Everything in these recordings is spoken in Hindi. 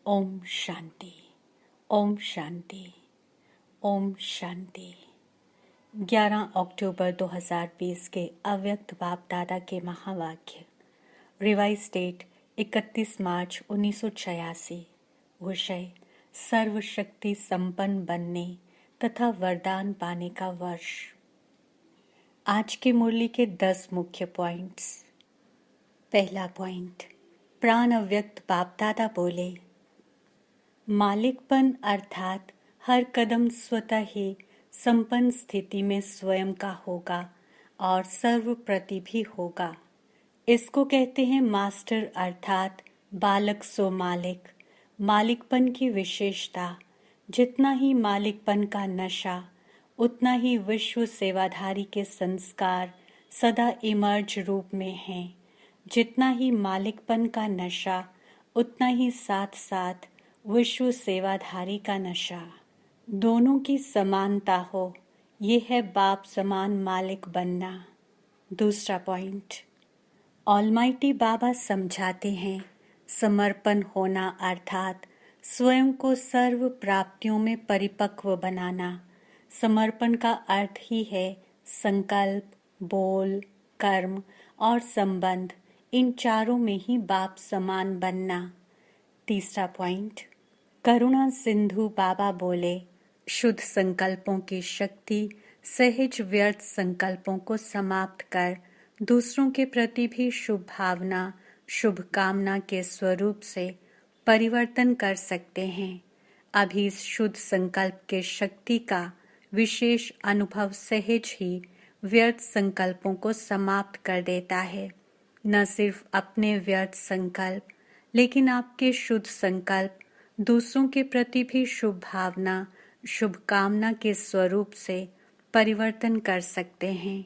ओम शांति। ओम शांति। ओम शांति। 11 अक्टूबर 2020 के अव्यक्त बाप दादा के महावाक्य। रिवाइज डेट 31 मार्च 1986। विषय सर्वशक्ति संपन्न बनने तथा वरदान पाने का वर्ष। आज की मुरली के 10 मुख्य पॉइंट्स। पहला पॉइंट, प्राण अव्यक्त बाप दादा बोले, मालिकपन अर्थात हर कदम स्वतः ही संपन्न स्थिति में स्वयं का होगा और सर्वप्रति भी होगा। इसको कहते हैं मास्टर अर्थात बालक सो मालिक। मालिकपन की विशेषता, जितना ही मालिकपन का नशा उतना ही विश्व सेवाधारी के संस्कार सदा इमर्ज रूप में हैं। जितना ही मालिकपन का नशा उतना ही साथ साथ विश्व सेवाधारी का नशा। दोनों की समानता हो, ये है बाप समान मालिक बनना। दूसरा पॉइंट, ऑलमाइटी बाबा समझाते हैं समर्पण होना अर्थात स्वयं को सर्व प्राप्तियों में परिपक्व बनाना। समर्पण का अर्थ ही है संकल्प, बोल, कर्म और संबंध, इन चारों में ही बाप समान बनना। तीसरा पॉइंट, करुणा सिंधु बाबा बोले, शुद्ध संकल्पों की शक्ति सहज व्यर्थ संकल्पों को समाप्त कर दूसरों के प्रति भी शुभ भावना, शुभ कामना के स्वरूप से परिवर्तन कर सकते हैं। अभी इस शुद्ध संकल्प के शक्ति का विशेष अनुभव सहज ही व्यर्थ संकल्पों को समाप्त कर देता है। न सिर्फ अपने व्यर्थ संकल्प, लेकिन आपके शुद्ध संकल्प दूसरों के प्रति भी शुभ भावना, शुभ कामना के स्वरूप से परिवर्तन कर सकते हैं।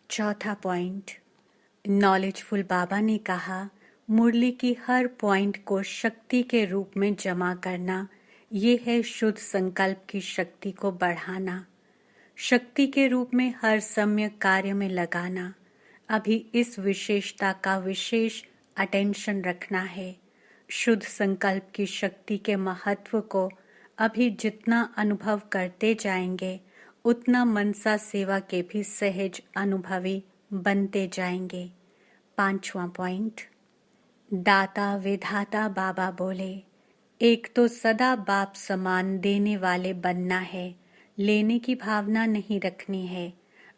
चौथा पॉइंट, नॉलेजफुल बाबा ने कहा, मुरली की हर पॉइंट को शक्ति के रूप में जमा करना, ये है शुद्ध संकल्प की शक्ति को बढ़ाना, शक्ति के रूप में हर सम्यक कार्य में लगाना। अभी इस विशेषता का विशेष अटेंशन रखना है। शुद्ध संकल्प की शक्ति के महत्व को अभी जितना अनुभव करते जाएंगे उतना मनसा सेवा के भी सहज अनुभवी बनते जाएंगे। पांचवा पॉइंट, दाता विधाता बाबा बोले, एक तो सदा बाप समान देने वाले बनना है, लेने की भावना नहीं रखनी है।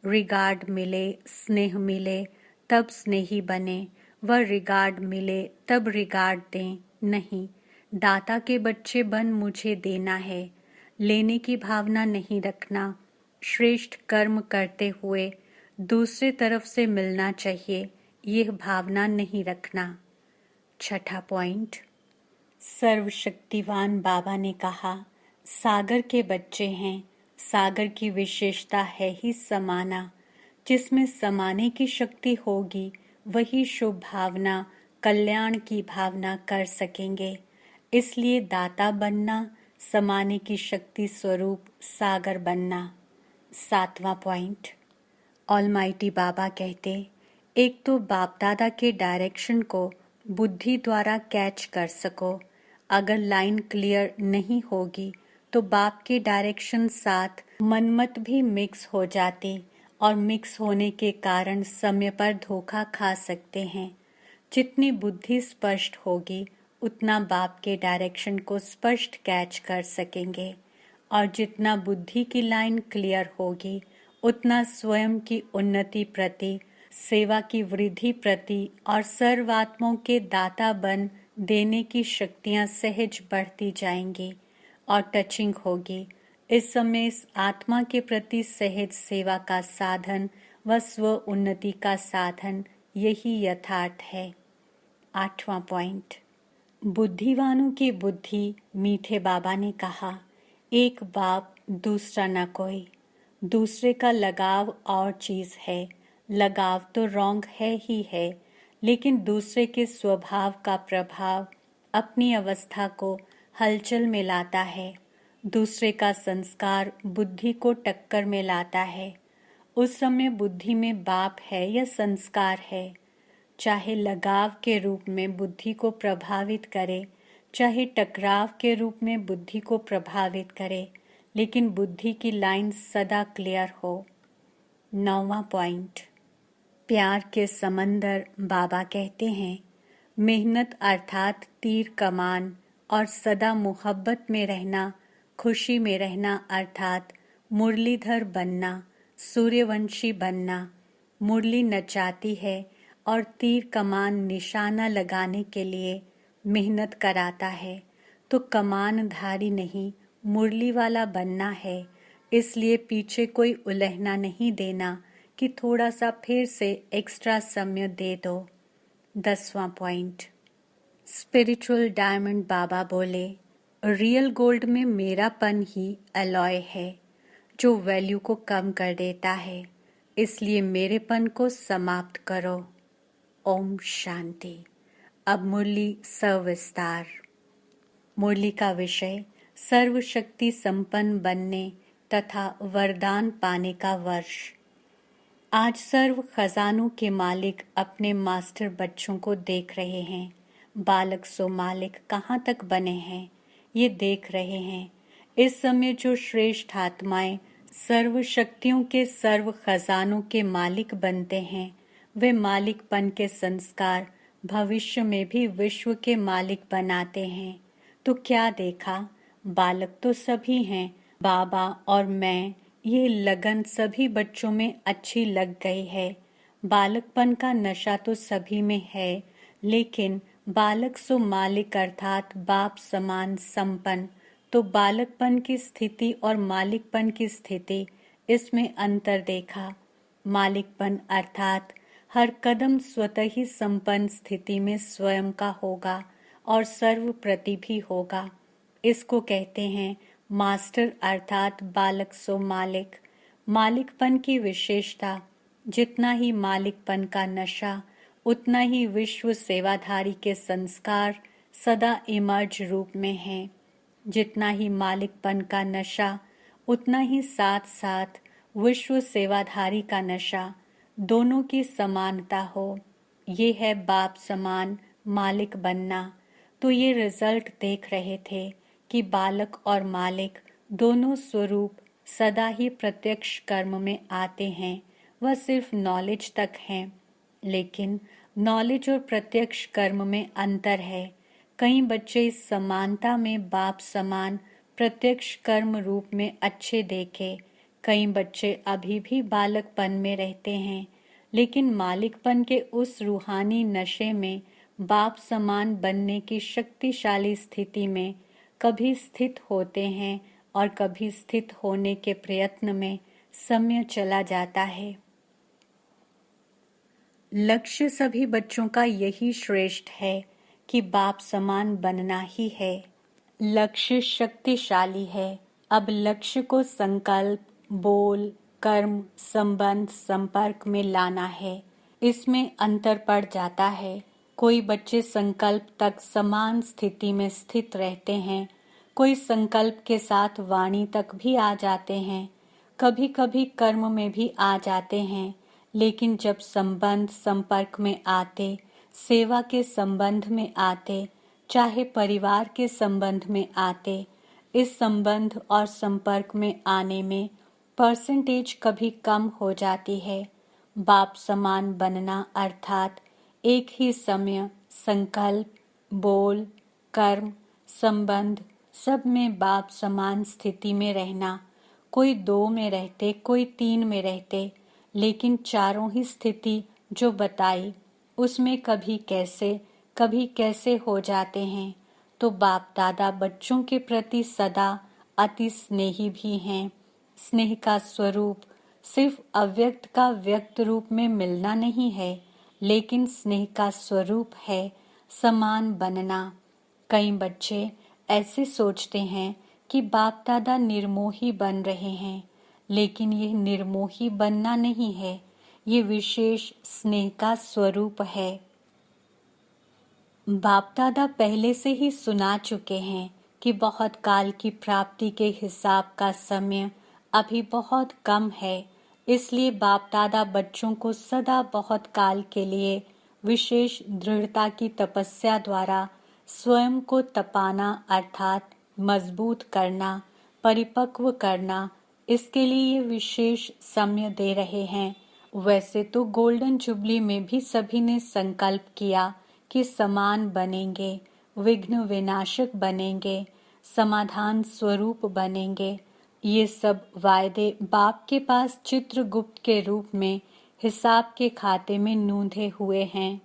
रिगार्ड मिले, स्नेह मिले तब स्नेही बने, वह रिगार्ड मिले तब रिगार्ड दें नहीं। दाता के बच्चे बन मुझे देना है, लेने की भावना नहीं रखना। श्रेष्ठ कर्म करते हुए दूसरे तरफ से मिलना चाहिए, यह भावना नहीं रखना। छठा पॉइंट, सर्वशक्तिवान बाबा ने कहा, सागर के बच्चे हैं। सागर की विशेषता है ही समाना। जिसमें समाने की शक्ति होगी वही शुभ भावना, कल्याण की भावना कर सकेंगे। इसलिए दाता बनना, समाने की शक्ति स्वरूप सागर बनना। सातवां पॉइंट, ऑलमाइटी बाबा कहते, एक तो बाप दादा के डायरेक्शन को बुद्धि द्वारा कैच कर सको। अगर लाइन क्लियर नहीं होगी तो बाप के डायरेक्शन साथ मनमत भी मिक्स हो जाती और मिक्स होने के कारण समय पर धोखा खा सकते हैं। जितनी बुद्धि स्पष्ट होगी उतना बाप के डायरेक्शन को स्पष्ट कैच कर सकेंगे, और जितना बुद्धि की लाइन क्लियर होगी उतना स्वयं की उन्नति प्रति, सेवा की वृद्धि प्रति और सर्वात्माओं के दाता बन देने की शक्तियां सहज बढ़ती जाएंगी और टचिंग होगी। इस समय इस आत्मा के प्रति सहज सेवा का साधन व स्व उन्नति का साधन यही यथार्थ है। आठवां पॉइंट, बुद्धिवानों की बुद्धि। मीठे बाबा ने कहा, एक बाप दूसरा न कोई। दूसरे का लगाव और चीज है। लगाव तो रॉन्ग है ही है, लेकिन दूसरे के स्वभाव का प्रभाव अपनी अवस्था को हलचल में लाता है। दूसरे का संस्कार बुद्धि को टक्कर में लाता है। उस समय बुद्धि में बाप है या संस्कार है, चाहे लगाव के रूप में बुद्धि को प्रभावित करे, चाहे टकराव के रूप में बुद्धि को प्रभावित करे, लेकिन बुद्धि की लाइन सदा क्लियर हो। 9वां पॉइंट, प्यार के समंदर बाबा कहते हैं, मेहनत अर्थात तीर कमान और सदा मोहब्बत में रहना, खुशी में रहना अर्थात मुरलीधर बनना, सूर्यवंशी बनना। मुरली नचाती है और तीर कमान निशाना लगाने के लिए मेहनत कराता है, तो कमानधारी नहीं मुरली वाला बनना है। इसलिए पीछे कोई उलझना नहीं देना कि थोड़ा सा फिर से एक्स्ट्रा समय दे दो। 10वां पॉइंट, स्पिरिचुअल डायमंड बाबा बोले, रियल गोल्ड में मेरापन ही अलॉय है जो वैल्यू को कम कर देता है, इसलिए मेरेपन को समाप्त करो। ओम शांति। अब मुरली सविस्तार। मुरली का विषय सर्वशक्ति संपन्न बनने तथा वरदान पाने का वर्ष। आज सर्व खजानों के मालिक अपने मास्टर बच्चों को देख रहे हैं। बालक सो मालिक कहाँ तक बने हैं ये देख रहे हैं। इस समय जो श्रेष्ठ आत्माएं सर्व शक्तियों के सर्व खजानों के मालिक बनते हैं, वे मालिकपन के संस्कार भविष्य में भी विश्व के मालिक बनाते हैं। तो क्या देखा, बालक तो सभी हैं, बाबा और मैं, ये लगन सभी बच्चों में अच्छी लग गई है। बालकपन का नशा तो सभी में है, लेकिन बालक सो मालिक अर्थात बाप समान संपन्न, तो बालकपन की स्थिति और मालिकपन की स्थिति, इसमें अंतर देखा। मालिकपन अर्थात हर कदम स्वतः ही संपन्न स्थिति में स्वयं का होगा और सर्व प्रति भी होगा। इसको कहते हैं मास्टर अर्थात बालक सो मालिक। मालिकपन की विशेषता, जितना ही मालिकपन का नशा, उतना ही विश्व सेवाधारी के संस्कार सदा इमर्ज रूप में हैं। जितना ही मालिकपन का नशा, उतना ही साथ साथ विश्व सेवाधारी का नशा, दोनों की समानता हो। ये है बाप समान मालिक बनना। तो ये रिजल्ट देख रहे थे कि बालक और मालिक दोनों स्वरूप सदा ही प्रत्यक्ष कर्म में आते हैं। वह सिर्फ नॉलेज तक हैं, लेकिन नॉलेज और प्रत्यक्ष कर्म में अंतर है। कई बच्चे इस समानता में बाप समान प्रत्यक्ष कर्म रूप में अच्छे देखे। कई बच्चे अभी भी बालकपन में रहते हैं, लेकिन मालिकपन के उस रूहानी नशे में बाप समान बनने की शक्तिशाली स्थिति में कभी स्थित होते हैं और कभी स्थित होने के प्रयत्न में समय चला जाता है। लक्ष्य सभी बच्चों का यही श्रेष्ठ है कि बाप समान बनना ही है। लक्ष्य शक्तिशाली है। अब लक्ष्य को संकल्प, बोल, कर्म, संबंध, संपर्क में लाना है। इसमें अंतर पड़ जाता है। कोई बच्चे संकल्प तक समान स्थिति में स्थित रहते हैं, कोई संकल्प के साथ वाणी तक भी आ जाते हैं, कभी कभी कर्म में भी आ जाते हैं, लेकिन जब संबंध संपर्क में आते, सेवा के संबंध में आते, चाहे परिवार के संबंध में आते, इस संबंध और संपर्क में आने में परसेंटेज कभी कम हो जाती है। बाप समान बनना अर्थात एक ही समय संकल्प, बोल, कर्म, संबंध सब में बाप समान स्थिति में रहना। कोई 2 में रहते, कोई 3 में रहते, लेकिन चारों ही स्थिति जो बताई उसमें कभी कैसे हो जाते हैं। तो बाप दादा बच्चों के प्रति सदा अति स्नेही भी हैं। स्नेह का स्वरूप सिर्फ अव्यक्त का व्यक्त रूप में मिलना नहीं है, लेकिन स्नेह का स्वरूप है समान बनना। कई बच्चे ऐसे सोचते हैं कि बाप दादा निर्मोही बन रहे हैं, लेकिन यह निर्मोही बनना नहीं है, ये विशेष स्नेह का स्वरूप है। बाप दादा पहले से ही सुना चुके हैं कि बहुत काल की प्राप्ति के हिसाब का समय अभी बहुत कम है। इसलिए बाप दादा बच्चों को सदा बहुत काल के लिए विशेष दृढ़ता की तपस्या द्वारा स्वयं को तपाना अर्थात मजबूत करना, परिपक्व करना, इसके लिए ये विशेष समय दे रहे हैं। वैसे तो गोल्डन जुबली में भी सभी ने संकल्प किया कि समान बनेंगे, विघ्न विनाशक बनेंगे, समाधान स्वरूप बनेंगे। ये सब वायदे बाप के पास चित्रगुप्त के रूप में हिसाब के खाते में नूंधे हुए हैं।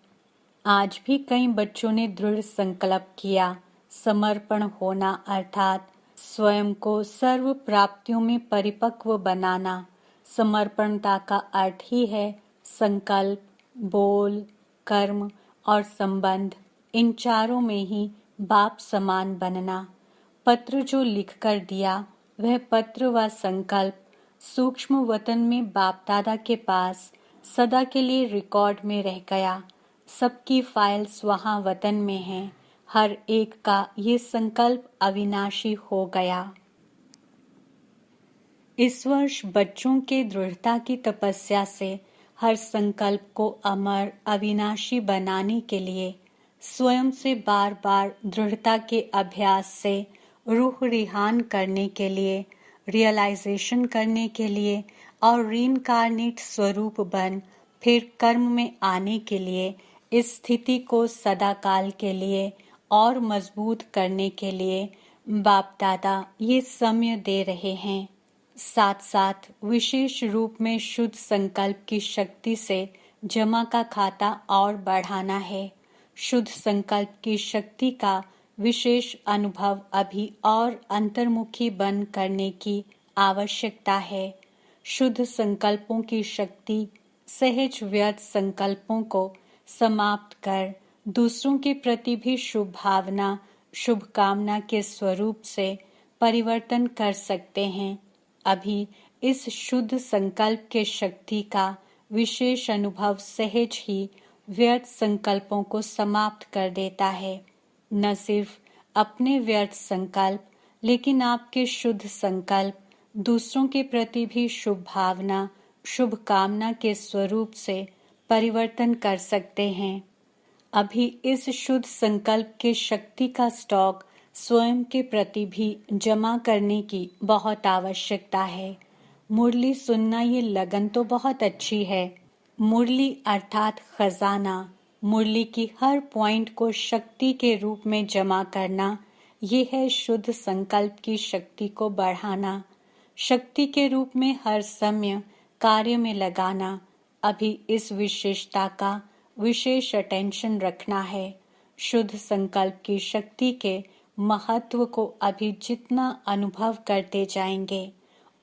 आज भी कई बच्चों ने दृढ़ संकल्प किया। समर्पण होना अर्थात स्वयं को सर्व प्राप्तियों में परिपक्व बनाना। समर्पणता का अर्थ ही है संकल्प, बोल, कर्म और संबंध, इन चारों में ही बाप समान बनना। पत्र जो लिखकर दिया वह पत्र व संकल्प सूक्ष्म वतन में बाप दादा के पास सदा के लिए रिकॉर्ड में रह गया। सबकी फाइल्स वहां वतन में हैं। हर एक का ये संकल्प अविनाशी हो गया। इस वर्ष बच्चों के दृढ़ता की तपस्या से हर संकल्प को अमर अविनाशी बनाने के लिए स्वयं से बार बार दृढ़ता के अभ्यास से रूह रिहान करने के लिए, रियलाइजेशन करने के लिए और रीइंकार्नेट स्वरूप बन फिर कर्म में आने के लिए, इस स्थिति को सदाकाल के लिए और मजबूत करने के लिए बाप दादा ये समय दे रहे हैं। साथ साथ विशेष रूप में शुद्ध संकल्प की शक्ति से जमा का खाता और बढ़ाना है। शुद्ध संकल्प की शक्ति का विशेष अनुभव अभी और अंतर्मुखी बन करने की आवश्यकता है। शुद्ध संकल्पों की शक्ति सहज व्यर्थ संकल्पों को समाप्त कर दूसरों के प्रति भी शुभ भावना, शुभकामना के स्वरूप से परिवर्तन कर सकते हैं। अभी इस शुद्ध संकल्प के शक्ति का विशेष अनुभव सहज ही व्यर्थ संकल्पों को समाप्त कर देता है। न सिर्फ अपने व्यर्थ संकल्प, लेकिन आपके शुद्ध संकल्प दूसरों के प्रति भी शुभ भावना, शुभ कामना के स्वरूप से परिवर्तन कर सकते हैं। अभी इस शुद्ध संकल्प के शक्ति का स्टॉक स्वयं के प्रति भी जमा करने की बहुत आवश्यकता है। मुरली सुनना ये लगन तो बहुत अच्छी है। मुरली अर्थात खजाना, मुरली की हर पॉइंट को शक्ति के रूप में जमा करना, ये है शुद्ध संकल्प की शक्ति को बढ़ाना, शक्ति के रूप में हर समय कार्य में लगाना। अभी इस विशेषता का विशेष अटेंशन रखना है। शुद्ध संकल्प की शक्ति के महत्व को अभी जितना अनुभव करते जाएंगे,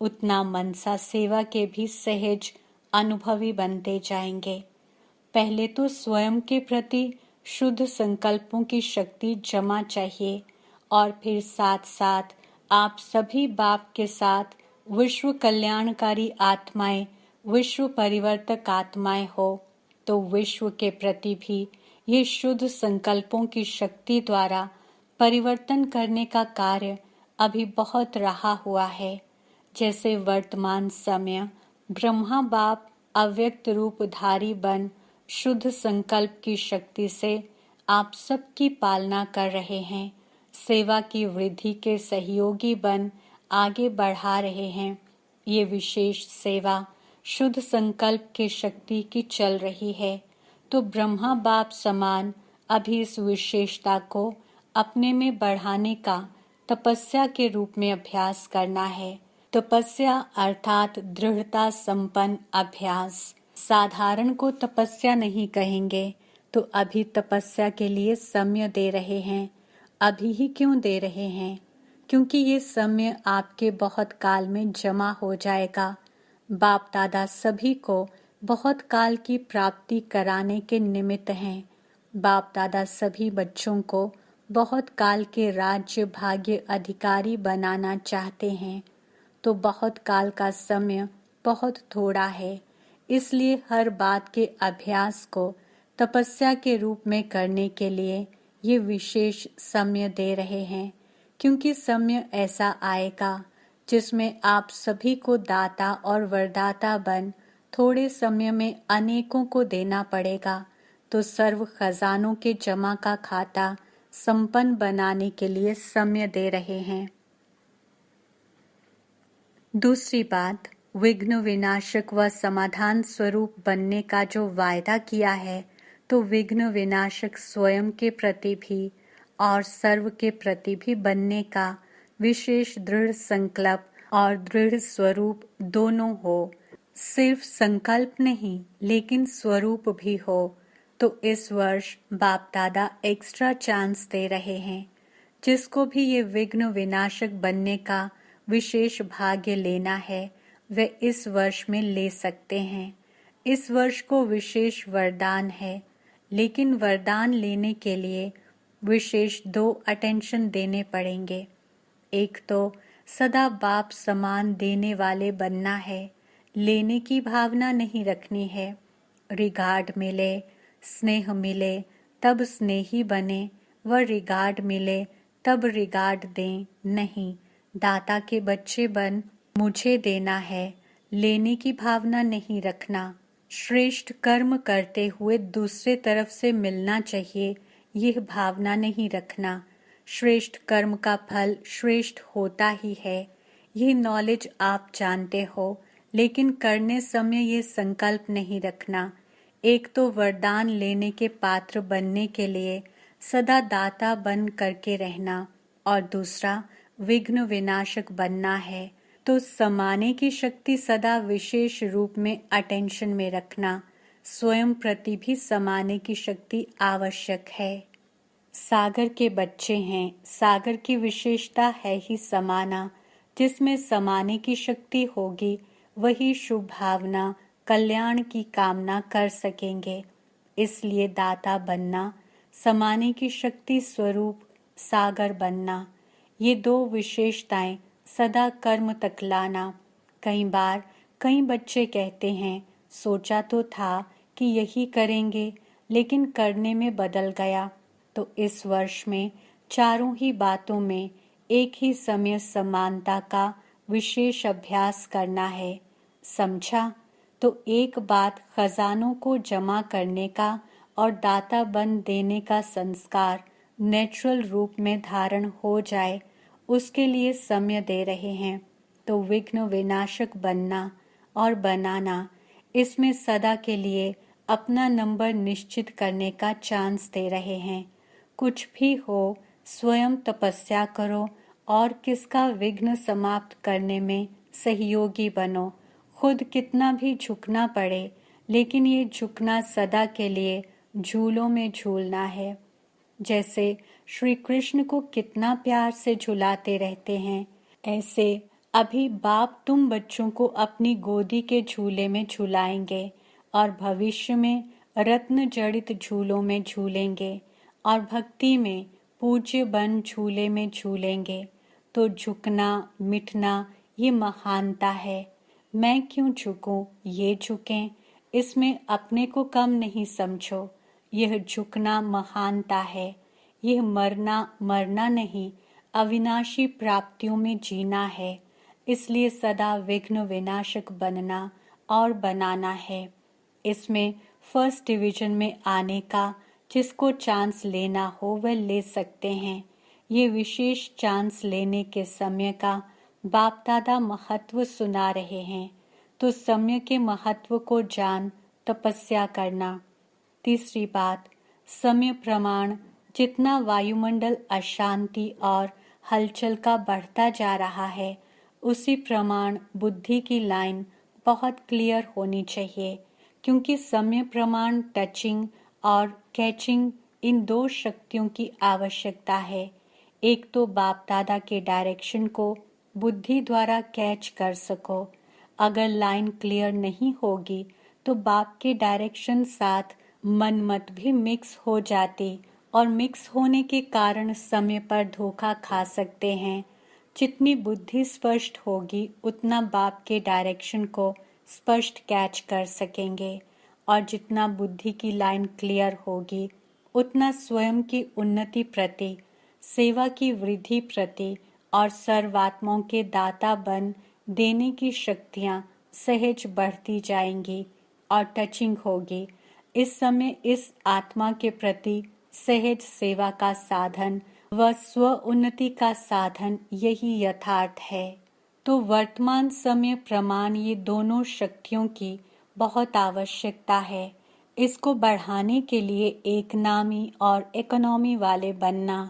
उतना मनसा सेवा के भी सहज अनुभवी बनते जाएंगे। पहले तो स्वयं के प्रति शुद्ध संकल्पों की शक्ति जमा चाहिए और फिर साथ साथ आप सभी बाप के साथ विश्व कल्याणकारी आत्माएं, विश्व परिवर्तक आत्माएं हो तो विश्व के प्रति भी ये शुद्ध संकल्पों की शक्ति द्वारा परिवर्तन करने का कार्य अभी बहुत रहा हुआ है। जैसे वर्तमान समय ब्रह्मा बाप अव्यक्त रूपधारी बन शुद्ध संकल्प की शक्ति से आप सबकी पालना कर रहे हैं, सेवा की वृद्धि के सहयोगी बन आगे बढ़ा रहे हैं। ये विशेष सेवा शुद्ध संकल्प की शक्ति की चल रही है, तो ब्रह्मा बाप समान अभी इस विशेषता को अपने में बढ़ाने का तपस्या के रूप में अभ्यास करना है। तपस्या अर्थात दृढ़ता संपन्न अभ्यास। साधारण को तपस्या नहीं कहेंगे, तो अभी तपस्या के लिए समय दे रहे हैं। अभी ही क्यों दे रहे हैं? क्योंकि ये समय आपके बहुत काल में जमा हो जाएगा। बाप दादा सभी को बहुत काल की प्राप्ति कराने के निमित्त हैं। बाप दादा सभी बच्चों को बहुत काल के राज्य भाग्य अधिकारी बनाना चाहते हैं, तो बहुत काल का समय बहुत थोड़ा है। इसलिए हर बात के अभ्यास को तपस्या के रूप में करने के लिए ये विशेष समय दे रहे हैं, क्योंकि समय ऐसा आएगा जिसमें आप सभी को दाता और वरदाता बन थोड़े समय में अनेकों को देना पड़ेगा, तो सर्व खजानों के जमा का खाता संपन्न बनाने के लिए समय दे रहे हैं। दूसरी बात, विघ्न विनाशक व समाधान स्वरूप बनने का जो वायदा किया है, तो विघ्न विनाशक स्वयं के प्रति भी और सर्व के प्रति भी बनने का विशेष दृढ़ संकल्प और दृढ़ स्वरूप दोनों हो। सिर्फ संकल्प नहीं लेकिन स्वरूप भी हो। तो इस वर्ष बाप दादा एक्स्ट्रा चांस दे रहे हैं। जिसको भी ये विघ्न विनाशक बनने का विशेष भाग्य लेना है, वे इस वर्ष में ले सकते हैं। इस वर्ष को विशेष वरदान है, लेकिन वरदान लेने के लिए विशेष 2 अटेंशन देने पड़ेंगे। एक तो सदा बाप समान देने वाले बनना है, लेने की भावना नहीं रखनी है। रिगार्ड मिले, स्नेह मिले तब स्नेही बने, व रिगार्ड मिले तब रिगार्ड दें नहीं। दाता के बच्चे बन, मुझे देना है, लेने की भावना नहीं रखना। श्रेष्ठ कर्म करते हुए दूसरे तरफ से मिलना चाहिए, यह भावना नहीं रखना। श्रेष्ठ कर्म का फल श्रेष्ठ होता ही है, यह नॉलेज आप जानते हो, लेकिन करने समय ये संकल्प नहीं रखना। एक तो वरदान लेने के पात्र बनने के लिए सदा दाता बन करके रहना, और दूसरा विघ्न विनाशक बनना है, तो समाने की शक्ति सदा विशेष रूप में अटेंशन में रखना। स्वयं प्रति भी समाने की शक्ति आवश्यक है। सागर के बच्चे हैं, सागर की विशेषता है ही समाना। जिसमें समाने की शक्ति होगी वही शुभ भावना, कल्याण की कामना कर सकेंगे। इसलिए दाता बनना, समाने की शक्ति स्वरूप सागर बनना, ये 2 विशेषताएं सदा कर्म तक लाना। कई बार कई बच्चे कहते हैं, सोचा तो था कि यही करेंगे, लेकिन करने में बदल गया। तो इस वर्ष में चारों ही बातों में एक ही समय समानता का विशेष अभ्यास करना है। समझा? तो एक बात खजानों को जमा करने का और दाता बन देने का संस्कार नेचुरल रूप में धारण हो जाए, उसके लिए समय दे रहे हैं। तो विघ्न विनाशक बनना और बनाना, इसमें सदा के लिए अपना नंबर निश्चित करने का चांस दे रहे हैं। कुछ भी हो, स्वयं तपस्या करो और किसका विघ्न समाप्त करने में सहयोगी बनो। खुद कितना भी झुकना पड़े, लेकिन ये झुकना सदा के लिए झूलों में झूलना है। जैसे श्री कृष्ण को कितना प्यार से झुलाते रहते हैं, ऐसे अभी बाप तुम बच्चों को अपनी गोदी के झूले में झुलाएंगे और भविष्य में रत्न जड़ित झूलों में झूलेंगे और भक्ति में पूज्य बन झूले में झूलेंगे। तो झुकना मिटना ये महानता है। मैं क्यों झुकूं, ये झुकें, इसमें अपने को कम नहीं समझो। यह झुकना महानता है। यह मरना नहीं, अविनाशी प्राप्तियों में जीना है। इसलिए सदा विघ्न विनाशक बनना और बनाना है। इसमें फर्स्ट डिवीजन में आने का जिसको चांस लेना हो वह ले सकते हैं। ये विशेष चांस लेने के समय का बाप दादा महत्व सुना रहे हैं। तो समय के महत्व को जान तपस्या करना। तीसरी बात, समय प्रमाण जितना वायुमंडल अशांति और हलचल का बढ़ता जा रहा है, उसी प्रमाण बुद्धि की लाइन बहुत क्लियर होनी चाहिए, क्योंकि समय प्रमाण टचिंग और कैचिंग इन 2 शक्तियों की आवश्यकता है। एक तो बाप दादा के डायरेक्शन को बुद्धि द्वारा कैच कर सको। अगर लाइन क्लियर नहीं होगी तो बाप के डायरेक्शन साथ मन मत भी मिक्स हो जाती और मिक्स होने के कारण समय पर धोखा खा सकते हैं। जितनी बुद्धि स्पष्ट होगी उतना बाप के डायरेक्शन को स्पष्ट कैच कर सकेंगे, और जितना बुद्धि की लाइन क्लियर होगी उतना स्वयं की उन्नति प्रति, सेवा की वृद्धि प्रति और सर्वात्माओं के दाता बन देने की शक्तियां सहज बढ़ती जाएंगी और टचिंग होगी। इस समय इस आत्मा के प्रति सहज सेवा का साधन व स्व उन्नति का साधन यही यथार्थ है। तो वर्तमान समय प्रमाण ये दोनों शक्तियों की बहुत आवश्यकता है। इसको बढ़ाने के लिए एक नामी और इकोनॉमी वाले बनना,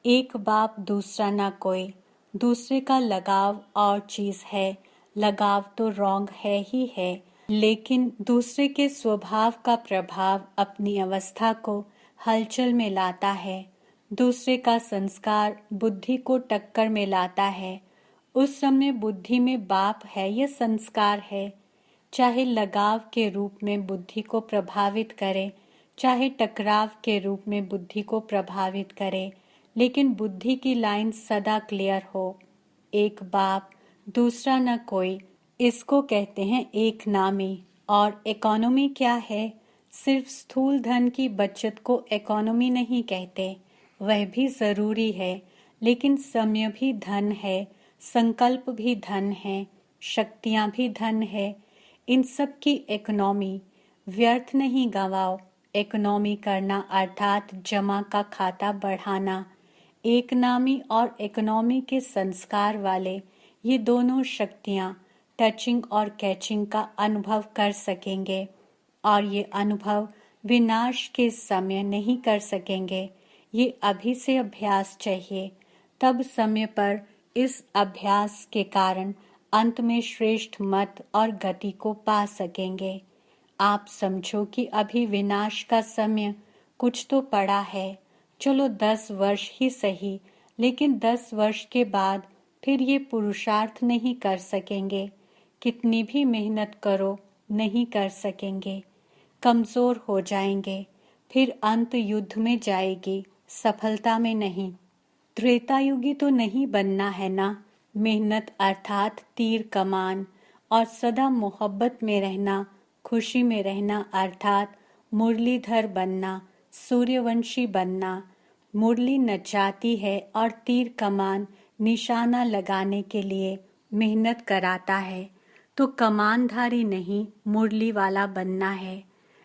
एक बाप दूसरा ना कोई, दूसरे का लगाव और चीज है। लगाव तो रॉन्ग है ही है, लेकिन दूसरे के स्वभाव का प्रभाव अपनी अवस्था को हलचल में लाता है। दूसरे का संस्कार बुद्धि को टक्कर में लाता है। उस समय बुद्धि में बाप है या संस्कार है। चाहे लगाव के रूप में बुद्धि को प्रभावित करे, चाहे टकराव के रूप में बुद्धि को प्रभावित करे, लेकिन बुद्धि की लाइन सदा क्लियर हो। एक बाप दूसरा न कोई, इसको कहते हैं एक नामी। और इकोनॉमी क्या है? सिर्फ स्थूल धन की बचत को इकोनॉमी नहीं कहते, वह भी जरूरी है, लेकिन समय भी धन है, संकल्प भी धन है, शक्तियां भी धन है। इन सब की इकोनॉमी व्यर्थ नहीं गंवाओ। इकोनॉमी करना अर्थात जमा का खाता बढ़ाना। एक नामी और इकोनॉमी के संस्कार वाले ये दोनों शक्तियां टचिंग और कैचिंग का अनुभव कर सकेंगे, और ये अनुभव विनाश के समय नहीं कर सकेंगे। ये अभी से अभ्यास चाहिए, तब समय पर इस अभ्यास के कारण अंत में श्रेष्ठ मत और गति को पा सकेंगे। आप समझो कि अभी विनाश का समय कुछ तो पड़ा है। चलो 10 वर्ष ही सही, लेकिन 10 वर्ष के बाद फिर ये पुरुषार्थ नहीं कर सकेंगे। कितनी भी मेहनत करो नहीं कर सकेंगे, कमजोर हो जाएंगे। फिर अंत युद्ध में जाएगी, सफलता में नहीं। त्रेतायुगी तो नहीं बनना है ना। मेहनत अर्थात तीर कमान, और सदा मोहब्बत में रहना, खुशी में रहना अर्थात मुरलीधर बनना, सूर्यवंशी बनना। मुरली नचाती है और तीर कमान निशाना लगाने के लिए मेहनत कराता है, तो कमानधारी नहीं मुरली वाला बनना है।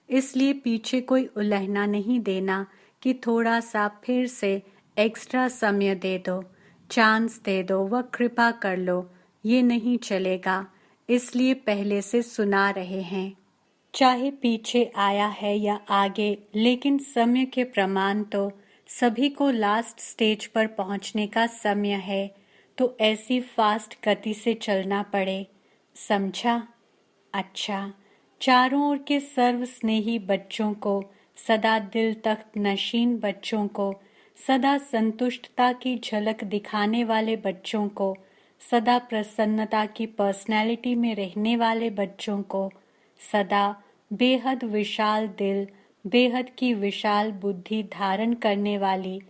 इसलिए पीछे कोई उलहना नहीं देना कि थोड़ा सा फिर से एक्स्ट्रा समय दे दो, चांस दे दो व कृपा कर लो, ये नहीं चलेगा। इसलिए पहले से सुना रहे हैं, चाहे पीछे आया है या आगे, लेकिन समय के प्रमाण तो सभी को लास्ट स्टेज पर पहुंचने का समय है, तो ऐसी फास्ट गति से चलना पड़े। समझा? अच्छा, चारों ओर के सर्व स्नेही बच्चों को, सदा दिल तख्त नशीन बच्चों को, सदा संतुष्टता की झलक दिखाने वाले बच्चों को, सदा प्रसन्नता की पर्सनैलिटी में रहने वाले बच्चों को, सदा बेहद विशाल दिल, बेहद की विशाल बुद्धि धारण करने वाली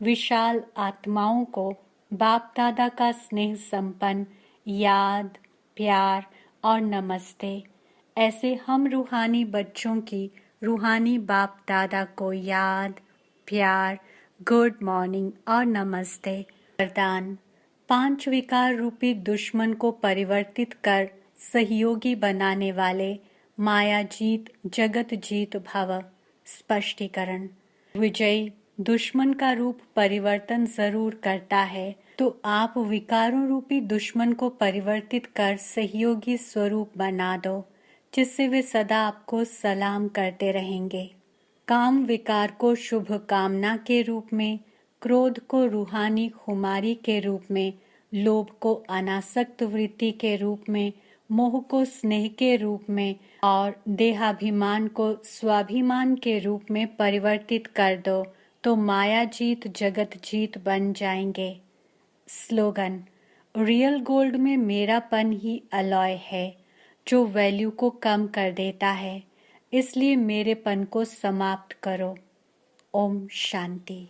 विशाल आत्माओं को बाप दादा का स्नेह संपन्न याद, प्यार और नमस्ते। ऐसे हम रूहानी बच्चों की रूहानी बाप दादा को याद, प्यार, गुड मॉर्निंग और नमस्ते। वरदान: 5 विकार रूपी दुश्मन को परिवर्तित कर सहयोगी बनाने वाले माया जीत जगत जीत भव। स्पष्टीकरण: विजयी दुश्मन का रूप परिवर्तन जरूर करता है, तो आप विकारों रूपी दुश्मन को परिवर्तित कर सहयोगी स्वरूप बना दो, जिससे वे सदा आपको सलाम करते रहेंगे। काम विकार को शुभ कामना के रूप में, क्रोध को रूहानी खुमारी के रूप में, लोभ को अनासक्त वृत्ति के रूप में, मोह को स्नेह के रूप में और देहाभिमान को स्वाभिमान के रूप में परिवर्तित कर दो, तो माया जीत जगत जीत बन जाएंगे। स्लोगन: रियल गोल्ड में मेरापन ही अलॉय है, जो वैल्यू को कम कर देता है। इसलिए मेरेपन को समाप्त करो। ओम शांति।